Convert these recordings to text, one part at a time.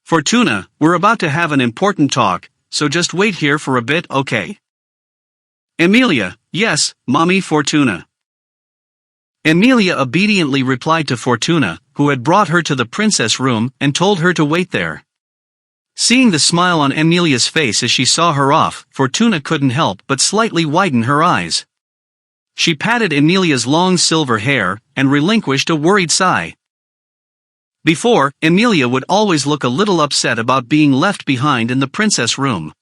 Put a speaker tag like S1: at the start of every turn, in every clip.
S1: Fortuna, we're about to have an important talk, so just wait here for a bit, okay? Emilia, yes, Mommy Fortuna. Emilia obediently replied to Fortuna, who had brought her to the princess room and told her to wait there. Seeing the smile on Emilia's face as she saw her off, Fortuna couldn't help but slightly widen her eyes. She patted Emilia's long silver hair and relinquished a worried sigh. Before, Emilia would always look a little upset about being left behind in the princess room.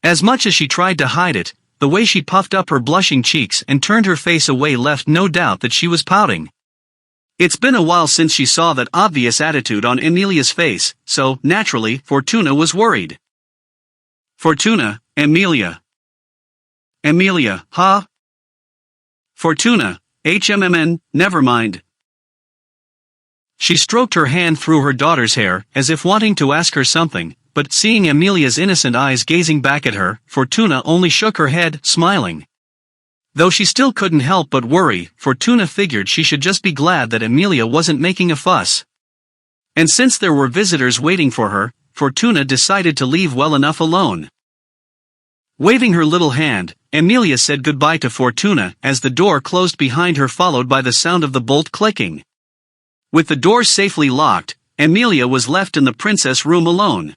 S1: As much as she tried to hide it, the way she puffed up her blushing cheeks and turned her face away left no doubt that she was pouting. It's been a while since she saw that obvious attitude on Emilia's face, so, naturally, Fortuna was worried. Fortuna, Emilia. Emilia, huh? Fortuna, never mind. She stroked her hand through her daughter's hair, as if wanting to ask her something, but seeing Emilia's innocent eyes gazing back at her, Fortuna only shook her head, smiling. Though she still couldn't help but worry, Fortuna figured she should just be glad that Emilia wasn't making a fuss. And since there were visitors waiting for her, Fortuna decided to leave well enough alone. Waving her little hand, Emilia said goodbye to Fortuna as the door closed behind her, followed by the sound of the bolt clicking. With the door safely locked, Emilia was left in the princess room alone.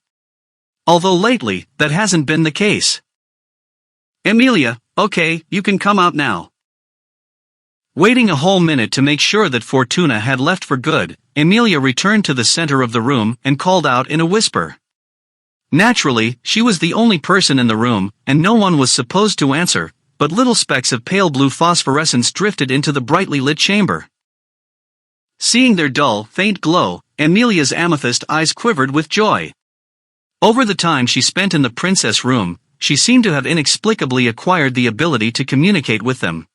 S1: Although lately, that hasn't been the case. Emilia, okay, you can come out now. Waiting a whole minute to make sure that Fortuna had left for good, Emilia returned to the center of the room and called out in a whisper. Naturally, she was the only person in the room, and no one was supposed to answer, but little specks of pale blue phosphorescence drifted into the brightly lit chamber. Seeing their dull, faint glow, Emilia's amethyst eyes quivered with joy. Over the time she spent in the princess room, she seemed to have inexplicably acquired the ability to communicate with them.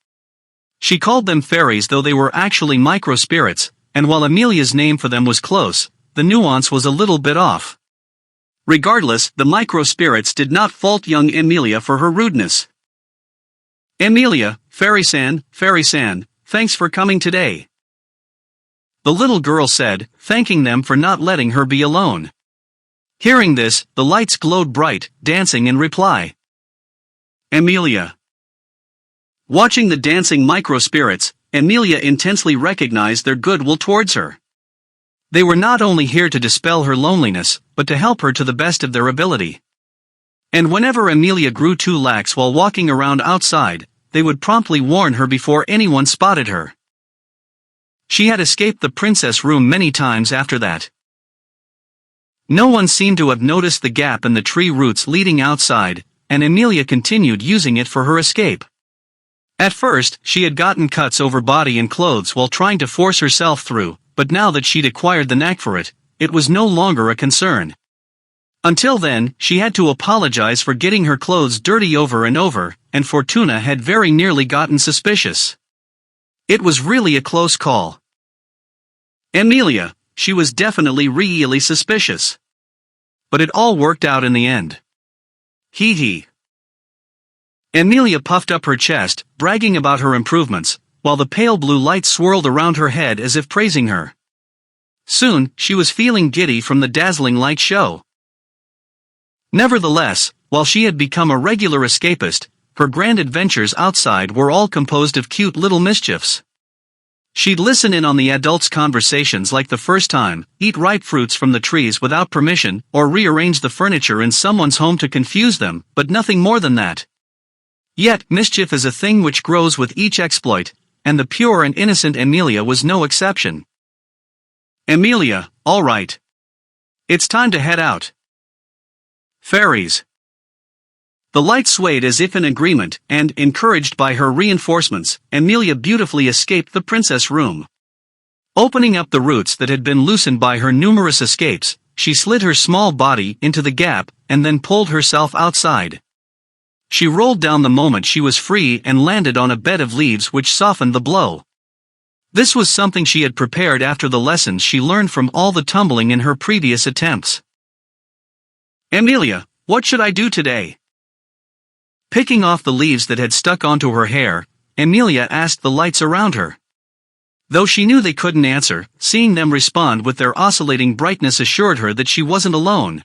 S1: She called them fairies, though they were actually micro-spirits, and while Emilia's name for them was close, the nuance was a little bit off. Regardless, the micro-spirits did not fault young Emilia for her rudeness. Emilia, Fairy-san, thanks for coming today. The little girl said, thanking them for not letting her be alone. Hearing this, the lights glowed bright, dancing in reply. Emilia. Watching the dancing micro-spirits, Emilia intensely recognized their goodwill towards her. They were not only here to dispel her loneliness, but to help her to the best of their ability. And whenever Emilia grew too lax while walking around outside, they would promptly warn her before anyone spotted her. She had escaped the princess room many times after that. No one seemed to have noticed the gap in the tree roots leading outside, and Emilia continued using it for her escape. At first, she had gotten cuts over body and clothes while trying to force herself through, but now that she'd acquired the knack for it, it was no longer a concern. Until then, she had to apologize for getting her clothes dirty over and over, and Fortuna had very nearly gotten suspicious. It was really a close call. Emilia, she was definitely really suspicious. But it all worked out in the end. Hee hee. Emilia puffed up her chest, bragging about her improvements, while the pale blue light swirled around her head as if praising her. Soon, she was feeling giddy from the dazzling light show. Nevertheless, while she had become a regular escapist, her grand adventures outside were all composed of cute little mischiefs. She'd listen in on the adults' conversations like the first time, eat ripe fruits from the trees without permission, or rearrange the furniture in someone's home to confuse them, but nothing more than that. Yet, mischief is a thing which grows with each exploit, and the pure and innocent Emilia was no exception. Emilia, all right. It's time to head out. Fairies. The light swayed as if in agreement, and, encouraged by her reinforcements, Emilia beautifully escaped the princess room. Opening up the roots that had been loosened by her numerous escapes, she slid her small body into the gap, and then pulled herself outside. She rolled down the moment she was free and landed on a bed of leaves which softened the blow. This was something she had prepared after the lessons she learned from all the tumbling in her previous attempts. Emilia, what should I do today? Picking off the leaves that had stuck onto her hair, Emilia asked the lights around her. Though she knew they couldn't answer, seeing them respond with their oscillating brightness assured her that she wasn't alone.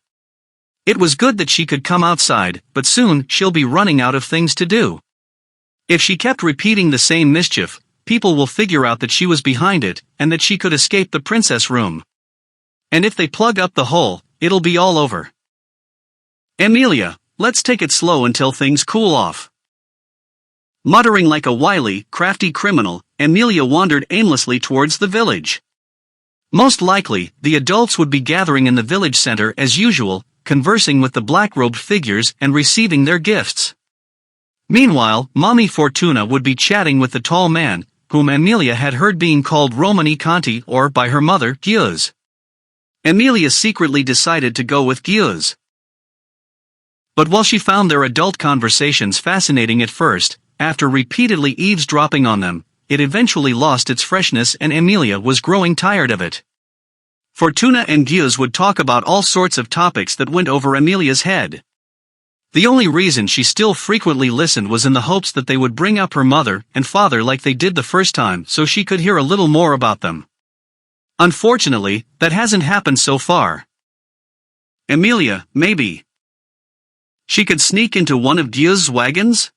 S1: It was good that she could come outside, but soon she'll be running out of things to do. If she kept repeating the same mischief, people will figure out that she was behind it, and that she could escape the princess room. And if they plug up the hole, it'll be all over. Amelia, let's take it slow until things cool off. Muttering like a wily, crafty criminal, Amelia wandered aimlessly towards the village. Most likely, the adults would be gathering in the village center as usual, conversing with the black-robed figures and receiving their gifts. Meanwhile, Mommy Fortuna would be chatting with the tall man, whom Amelia had heard being called Romani Conti or, by her mother, Giuz. Amelia secretly decided to go with Giuz. But while she found their adult conversations fascinating at first, after repeatedly eavesdropping on them, it eventually lost its freshness and Amelia was growing tired of it. Fortuna and Giuz would talk about all sorts of topics that went over Amelia's head. The only reason she still frequently listened was in the hopes that they would bring up her mother and father like they did the first time so she could hear a little more about them. Unfortunately, that hasn't happened so far. Amelia, maybe she could sneak into one of Giuz's wagons?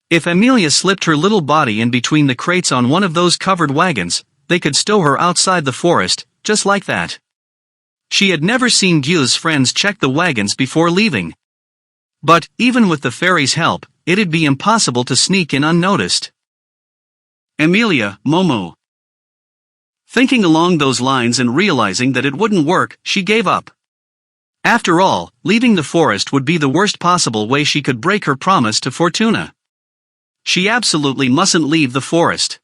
S1: If Amelia slipped her little body in between the crates on one of those covered wagons, they could stow her outside the forest, just like that. She had never seen Giuz's friends check the wagons before leaving. But, even with the fairy's help, it'd be impossible to sneak in unnoticed. Amelia, Momo. Thinking along those lines and realizing that it wouldn't work, she gave up. After all, leaving the forest would be the worst possible way she could break her promise to Fortuna. She absolutely mustn't leave the forest.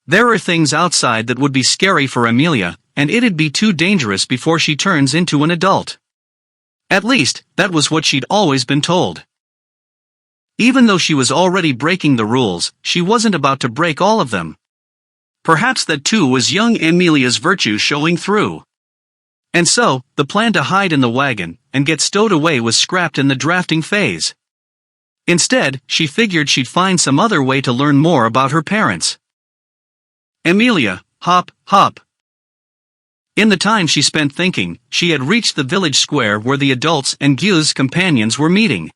S1: There are things outside that would be scary for Amelia, and it'd be too dangerous before she turns into an adult. At least, that was what she'd always been told. Even though she was already breaking the rules, she wasn't about to break all of them. Perhaps that too was young Amelia's virtue showing through. And so, the plan to hide in the wagon and get stowed away was scrapped in the drafting phase. Instead, she figured she'd find some other way to learn more about her parents. Amelia, hop, hop. In the time she spent thinking, she had reached the village square where the adults and Giuz's companions were meeting.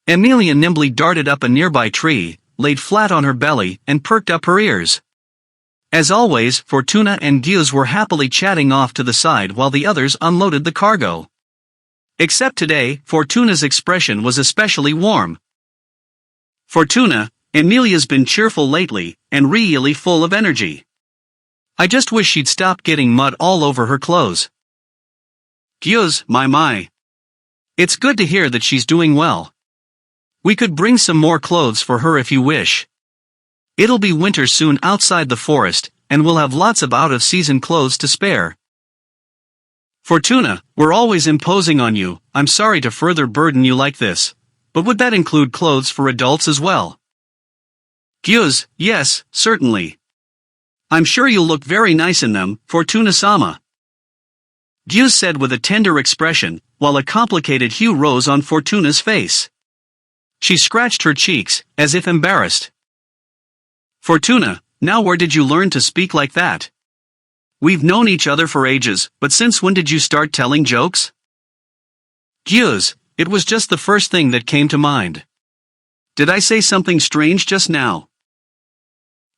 S1: Amelia nimbly darted up a nearby tree, laid flat on her belly, and perked up her ears. As always, Fortuna and Giuz were happily chatting off to the side while the others unloaded the cargo. Except today, Fortuna's expression was especially warm. Fortuna, Amelia's been cheerful lately, and really full of energy. I just wish she'd stop getting mud all over her clothes. Giuz, my. It's good to hear that she's doing well. We could bring some more clothes for her if you wish. It'll be winter soon outside the forest, and we'll have lots of out-of-season clothes to spare. Fortuna, we're always imposing on you, I'm sorry to further burden you like this, but would that include clothes for adults as well? Giuz, yes, certainly. I'm sure you'll look very nice in them, Fortuna-sama. Giuz said with a tender expression, while a complicated hue rose on Fortuna's face. She scratched her cheeks, as if embarrassed. Fortuna, now where did you learn to speak like that? We've known each other for ages, but since when did you start telling jokes? Giuz, it was just the first thing that came to mind. Did I say something strange just now?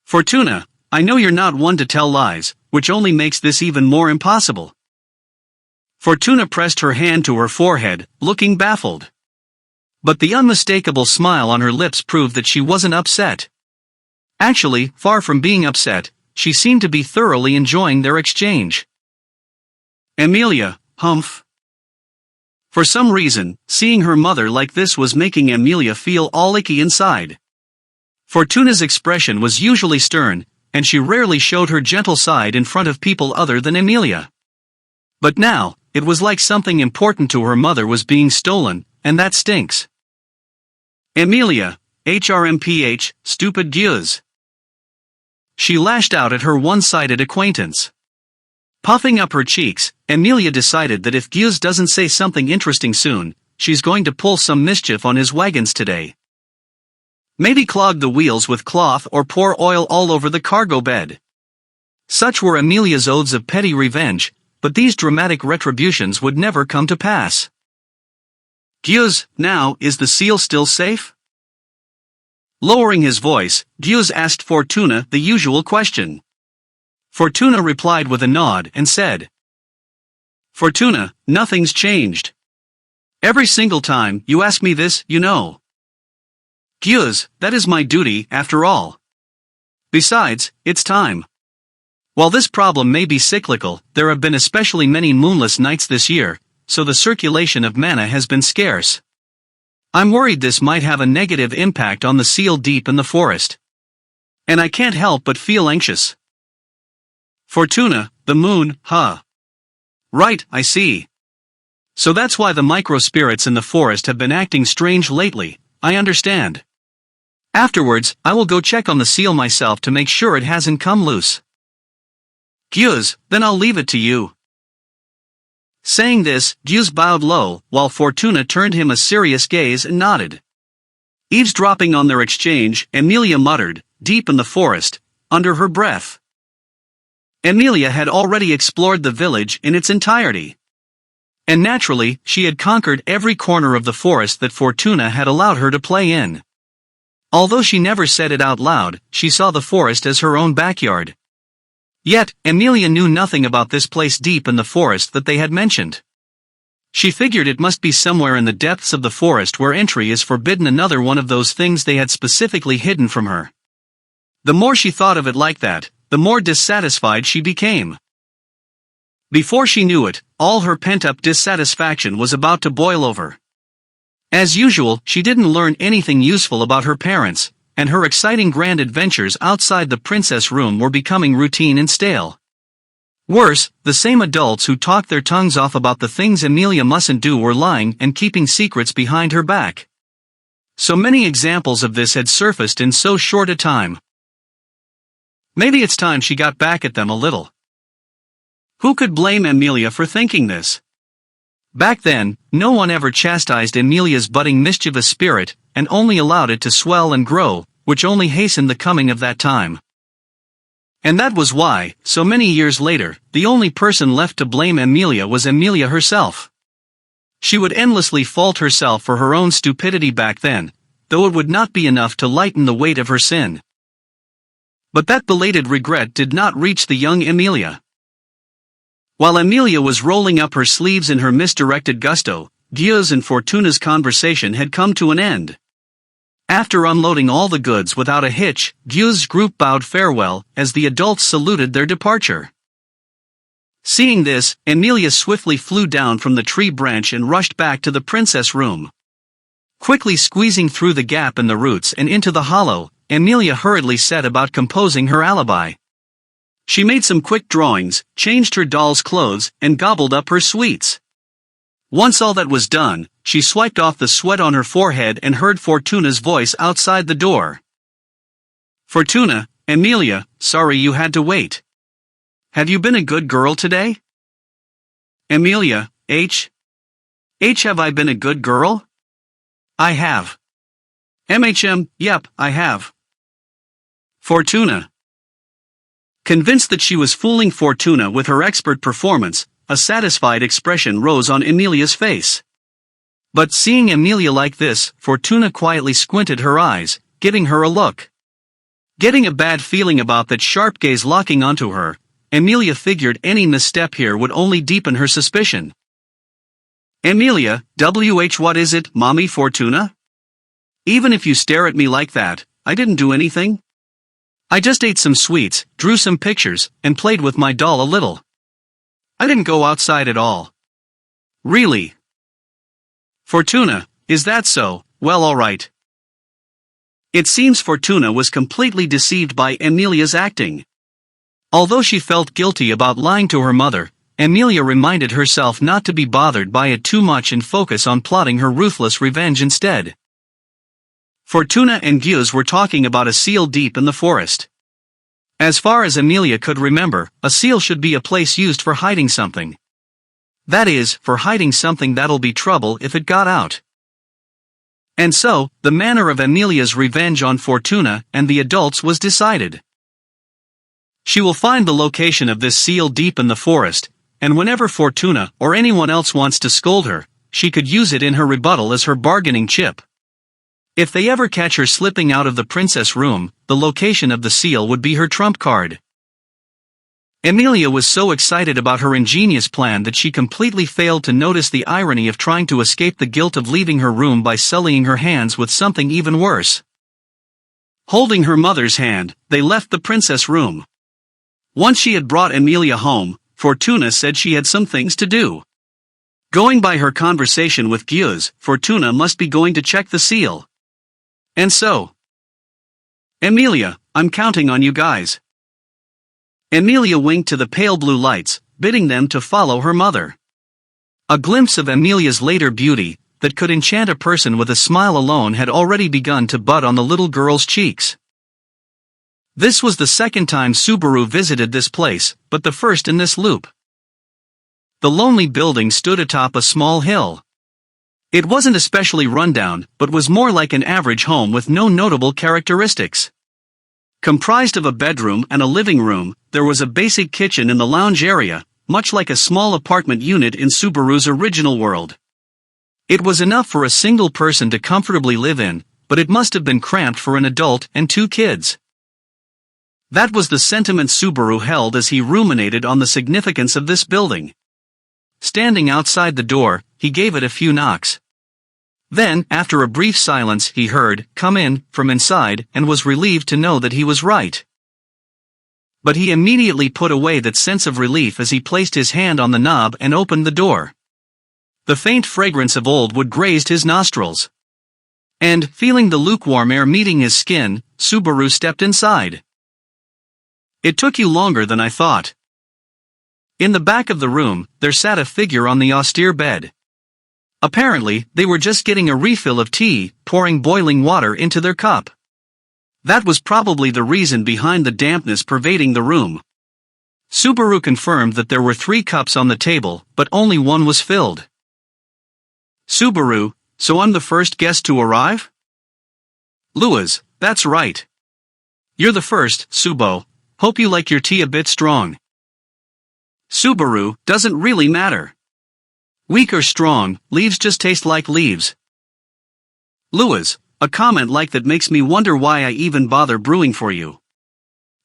S1: Fortuna, I know you're not one to tell lies, which only makes this even more impossible. Fortuna pressed her hand to her forehead, looking baffled. But the unmistakable smile on her lips proved that she wasn't upset. Actually, far from being upset, she seemed to be thoroughly enjoying their exchange. Amelia, humph. For some reason, seeing her mother like this was making Amelia feel all icky inside. Fortuna's expression was usually stern, and she rarely showed her gentle side in front of people other than Amelia. But now, it was like something important to her mother was being stolen, and that stinks. Amelia, HRMPH, stupid Giuz. She lashed out at her one-sided acquaintance. Puffing up her cheeks, Amelia decided that if Giuz doesn't say something interesting soon, she's going to pull some mischief on his wagons today. Maybe clog the wheels with cloth or pour oil all over the cargo bed. Such were Amelia's odes of petty revenge, but these dramatic retributions would never come to pass. Guz, now, is the seal still safe? Lowering his voice, Guz asked Fortuna the usual question. Fortuna replied with a nod and said, Fortuna, nothing's changed. Every single time you ask me this, you know. Guz, that is my duty, after all. Besides, it's time. While this problem may be cyclical, there have been especially many moonless nights this year, so the circulation of mana has been scarce. I'm worried this might have a negative impact on the seal deep in the forest. And I can't help but feel anxious. Fortuna, the moon, huh? Right, I see. So that's why the micro-spirits in the forest have been acting strange lately, I understand. Afterwards, I will go check on the seal myself to make sure it hasn't come loose. Guz, then I'll leave it to you. Saying this, Guz bowed low, while Fortuna turned him a serious gaze and nodded. Eavesdropping on their exchange, Amelia muttered, deep in the forest, under her breath. Amelia had already explored the village in its entirety. And naturally, she had conquered every corner of the forest that Fortuna had allowed her to play in. Although she never said it out loud, she saw the forest as her own backyard. Yet, Amelia knew nothing about this place deep in the forest that they had mentioned. She figured it must be somewhere in the depths of the forest where entry is forbidden, another one of those things they had specifically hidden from her. The more she thought of it like that, the more dissatisfied she became. Before she knew it, all her pent-up dissatisfaction was about to boil over. As usual, she didn't learn anything useful about her parents, and her exciting grand adventures outside the princess room were becoming routine and stale. Worse, the same adults who talked their tongues off about the things Amelia mustn't do were lying and keeping secrets behind her back. So many examples of this had surfaced in so short a time. Maybe it's time she got back at them a little. Who could blame Amelia for thinking this? Back then, no one ever chastised Amelia's budding mischievous spirit, and only allowed it to swell and grow, which only hastened the coming of that time. And that was why, so many years later, the only person left to blame Amelia was Amelia herself. She would endlessly fault herself for her own stupidity back then, though it would not be enough to lighten the weight of her sin. But that belated regret did not reach the young Amelia. While Amelia was rolling up her sleeves in her misdirected gusto, Guz and Fortuna's conversation had come to an end. After unloading all the goods without a hitch, Guz's group bowed farewell as the adults saluted their departure. Seeing this, Amelia swiftly flew down from the tree branch and rushed back to the princess room. Quickly squeezing through the gap in the roots and into the hollow, Amelia hurriedly set about composing her alibi. She made some quick drawings, changed her doll's clothes, and gobbled up her sweets. Once all that was done, she swiped off the sweat on her forehead and heard Fortuna's voice outside the door. Fortuna, Amelia, sorry you had to wait. Have you been a good girl today? Amelia, have I been a good girl? I have. Yep, I have. Fortuna. Convinced that she was fooling Fortuna with her expert performance, a satisfied expression rose on Amelia's face. But seeing Amelia like this, Fortuna quietly squinted her eyes, giving her a look. Getting a bad feeling about that sharp gaze locking onto her, Amelia figured any misstep here would only deepen her suspicion. Amelia, what is it, Mommy Fortuna? Even if you stare at me like that, I didn't do anything. I just ate some sweets, drew some pictures, and played with my doll a little. I didn't go outside at all. Really? Fortuna, is that so? Well, all right. It seems Fortuna was completely deceived by Amelia's acting. Although she felt guilty about lying to her mother, Amelia reminded herself not to be bothered by it too much and focus on plotting her ruthless revenge instead. Fortuna and Guz were talking about a seal deep in the forest. As far as Amelia could remember, a seal should be a place used for hiding something. That is, for hiding something that'll be trouble if it got out. And so, the manner of Emilia's revenge on Fortuna and the adults was decided. She will find the location of this seal deep in the forest, and whenever Fortuna or anyone else wants to scold her, she could use it in her rebuttal as her bargaining chip. If they ever catch her slipping out of the princess room, the location of the seal would be her trump card. Emilia was so excited about her ingenious plan that she completely failed to notice the irony of trying to escape the guilt of leaving her room by sullying her hands with something even worse. Holding her mother's hand, they left the princess room. Once she had brought Emilia home, Fortuna said she had some things to do. Going by her conversation with Guz, Fortuna must be going to check the seal. And so, Emilia, I'm counting on you guys. Emilia winked to the pale blue lights, bidding them to follow her mother. A glimpse of Emilia's later beauty, that could enchant a person with a smile alone, had already begun to bud on the little girl's cheeks. This was the second time Subaru visited this place, but the first in this loop. The lonely building stood atop a small hill. It wasn't especially rundown, but was more like an average home with no notable characteristics. Comprised of a bedroom and a living room, there was a basic kitchen in the lounge area, much like a small apartment unit in Subaru's original world. It was enough for a single person to comfortably live in, but it must have been cramped for an adult and 2 kids. That was the sentiment Subaru held as he ruminated on the significance of this building. Standing outside the door, he gave it a few knocks. Then, after a brief silence, he heard, "Come in," from inside, and was relieved to know that he was right. But he immediately put away that sense of relief as he placed his hand on the knob and opened the door. The faint fragrance of old wood grazed his nostrils. And, feeling the lukewarm air meeting his skin, Subaru stepped inside. "It took you longer than I thought." In the back of the room, there sat a figure on the austere bed. Apparently, they were just getting a refill of tea, pouring boiling water into their cup. That was probably the reason behind the dampness pervading the room. Subaru confirmed that there were 3 cups on the table, but only one was filled. "Subaru, so I'm the first guest to arrive?" "Louis, that's right. You're the first, Subo. Hope you like your tea a bit strong." "Subaru, doesn't really matter. Weak or strong, leaves just taste like leaves." "Louis, a comment like that makes me wonder why I even bother brewing for you.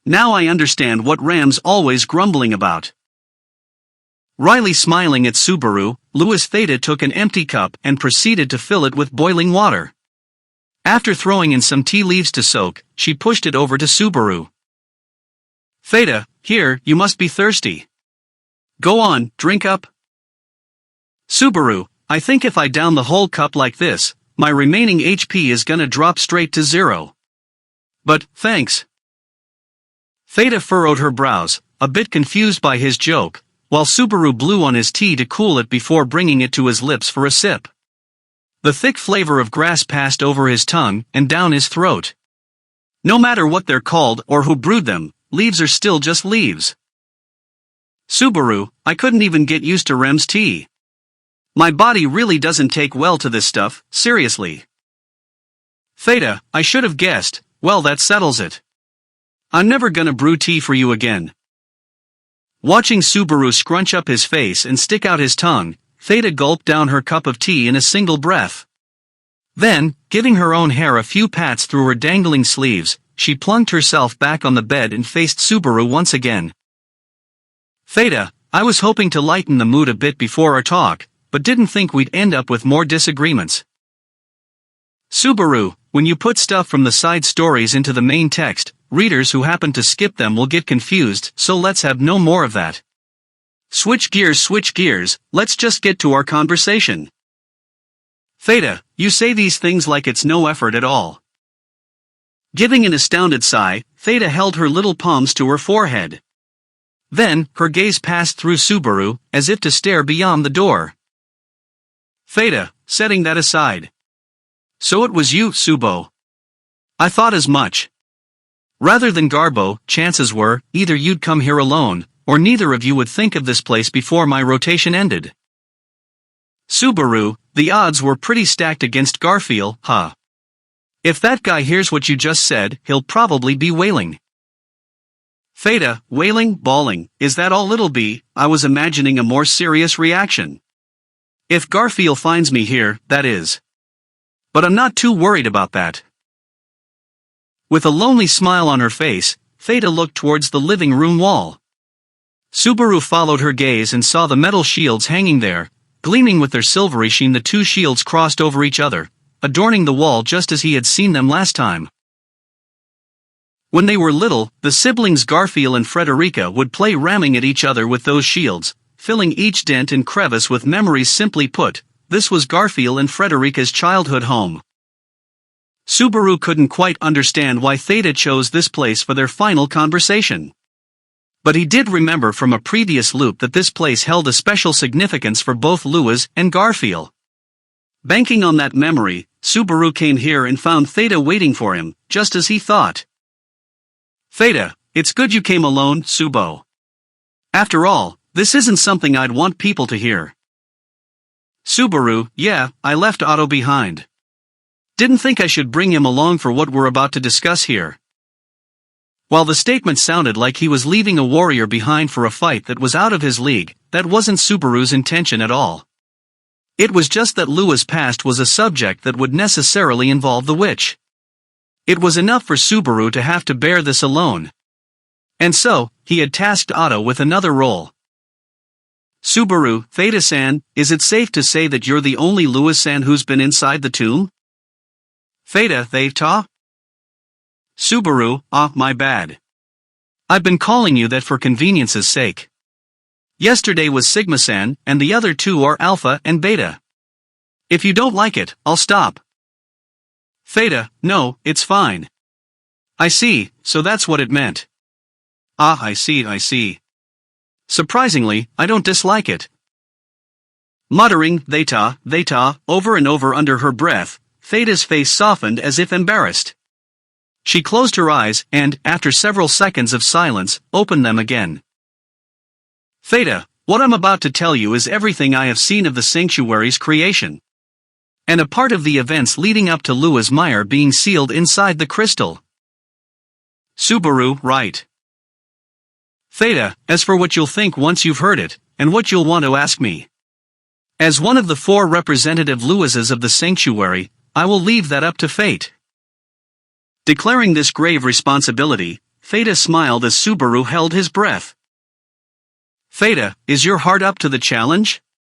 S1: Now I understand what Ram's always grumbling about." Wryly smiling at Subaru, Louis Theta took an empty cup and proceeded to fill it with boiling water. After throwing in some tea leaves to soak, she pushed it over to Subaru. "Theta, here, you must be thirsty. Go on, drink up." "Subaru, I think if I down the whole cup like this, my remaining HP is gonna drop straight to 0. But, thanks." Theta furrowed her brows, a bit confused by his joke, while Subaru blew on his tea to cool it before bringing it to his lips for a sip. The thick flavor of grass passed over his tongue and down his throat. No matter what they're called or who brewed them, leaves are still just leaves. "Subaru, I couldn't even get used to Rem's tea. My body really doesn't take well to this stuff, seriously." "Theta, I should have guessed. Well, that settles it. I'm never gonna brew tea for you again." Watching Subaru scrunch up his face and stick out his tongue, Theta gulped down her cup of tea in a single breath. Then, giving her own hair a few pats through her dangling sleeves, she plunked herself back on the bed and faced Subaru once again. "Theta, I was hoping to lighten the mood a bit before our talk, but didn't think we'd end up with more disagreements." "Subaru, when you put stuff from the side stories into the main text, readers who happen to skip them will get confused, so let's have no more of that. Switch gears, let's just get to our conversation." "Theta, you say these things like it's no effort at all." Giving an astounded sigh, Theta held her little palms to her forehead. Then, her gaze passed through Subaru, as if to stare beyond the door. "Theta, setting that aside. So it was you, Subo. I thought as much. Rather than Garbo, chances were, either you'd come here alone, or neither of you would think of this place before my rotation ended." "Subaru, The odds were pretty stacked against Garfield, huh? If that guy hears what you just said, he'll probably be wailing. Theta, wailing, bawling, is that all it'll be? I was imagining a more serious reaction. If Garfield finds me here, that is. But I'm not too worried about that. With a lonely smile on her face, Theta looked towards the living room wall. Subaru followed her gaze and saw the metal shields hanging there, gleaming with their silvery sheen. The two shields crossed over each other, adorning the wall just as he had seen them last time. When they were little, the siblings Garfield and Frederica would play ramming at each other with those shields, filling each dent and crevice with memories. Simply put, this was Garfield and Frederica's childhood home. Subaru couldn't quite understand why Theta chose this place for their final conversation. But he did remember from a previous loop that this place held a special significance for both Lewis and Garfield. Banking on that memory, Subaru came here and found Theta waiting for him, just as he thought. Theta, it's good you came alone, Subo. After all, this isn't something I'd want people to hear. Subaru, yeah, I left Otto behind. Didn't think I should bring him along for what we're about to discuss here. While the statement sounded like he was leaving a warrior behind for a fight that was out of his league, that wasn't Subaru's intention at all. It was just that Lewis' past was a subject that would necessarily involve the witch. It was enough for Subaru to have to bear this alone. And so, he had tasked Otto with another role. Subaru, Theta-san, is it safe to say that you're the only Lewis-san who's been inside the tomb? Theta? Subaru, my bad. I've been calling you that for convenience's sake. Yesterday was Sigma-san, and the other two are Alpha and Beta. If you don't like it, I'll stop. Theta, no, it's fine. I see, so that's what it meant. I see. Surprisingly, I don't dislike it. Muttering, Theta, over and over under her breath, Theta's face softened as if embarrassed. She closed her eyes and, after several seconds of silence, opened them again. Theta, what I'm about to tell you is everything I have seen of the sanctuary's creation. And a part of the events leading up to Lewis Meyer being sealed inside the crystal. Subaru, right. Theta, as for what you'll think once you've heard it, and what you'll want to ask me. As one of the 4 representative Lewises of the sanctuary, I will leave that up to fate. Declaring this grave responsibility, Theta smiled as Subaru held his breath. Theta, is your heart up to the challenge?